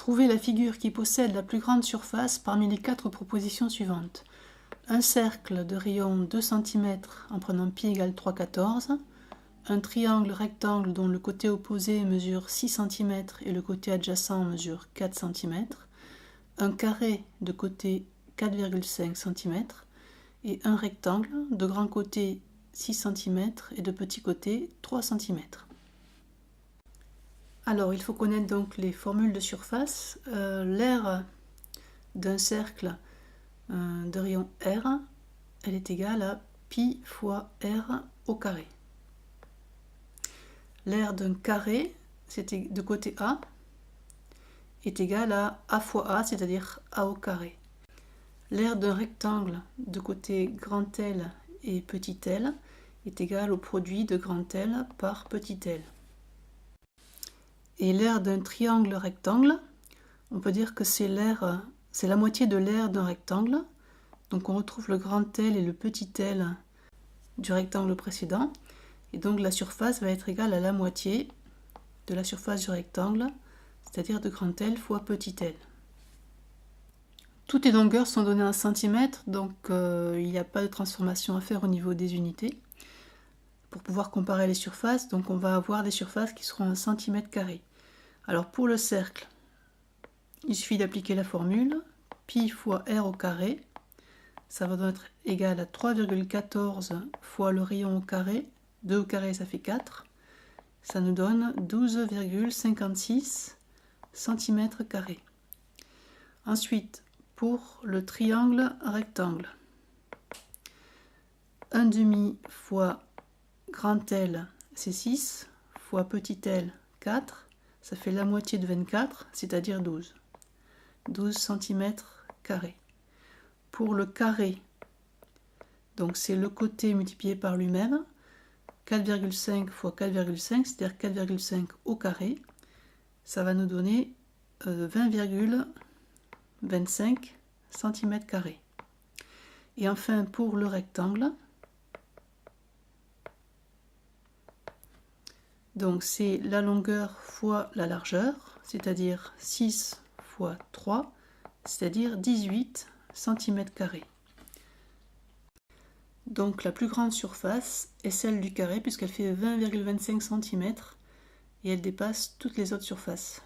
Trouvez la figure qui possède la plus grande surface parmi les 4 propositions suivantes. Un cercle de rayon 2 cm en prenant pi égale 3,14. Un triangle rectangle dont le côté opposé mesure 6 cm et le côté adjacent mesure 4 cm. Un carré de côté 4,5 cm. Et un rectangle de grand côté 6 cm et de petit côté 3 cm. Alors, il faut connaître donc les formules de surface. L'aire d'un cercle de rayon R, elle est égale à pi fois R au carré. L'aire d'un carré, c'est de côté A, est égale à A fois A, c'est-à-dire A au carré. L'aire d'un rectangle de côté grand L et petit l est égale au produit de grand L par petit l. Et l'aire d'un triangle rectangle, on peut dire que c'est la moitié de l'aire d'un rectangle. Donc on retrouve le grand L et le petit l du rectangle précédent. Et donc la surface va être égale à la moitié de la surface du rectangle, c'est-à-dire de grand L fois petit l. Toutes les longueurs sont données en centimètres, donc il n'y a pas de transformation à faire au niveau des unités. Pour pouvoir comparer les surfaces, donc on va avoir des surfaces qui seront en centimètres carrés. Alors pour le cercle, il suffit d'appliquer la formule pi fois r au carré. Ça va donc être égal à 3,14 fois le rayon au carré. 2 au carré, ça fait 4. Ça nous donne 12,56 cm². Ensuite, pour le triangle rectangle, 1/2 fois grand L, c'est 6, fois petit l, 4. Ça fait la moitié de 24, c'est-à-dire 12. 12 cm². Pour le carré, donc c'est le côté multiplié par lui-même, 4,5 fois 4,5, c'est-à-dire 4,5 au carré. Ça va nous donner 20,25 cm². Et enfin, pour le rectangle, donc c'est la longueur fois la largeur, c'est-à-dire 6 fois 3, c'est-à-dire 18 cm². Donc la plus grande surface est celle du carré puisqu'elle fait 20,25 cm et elle dépasse toutes les autres surfaces.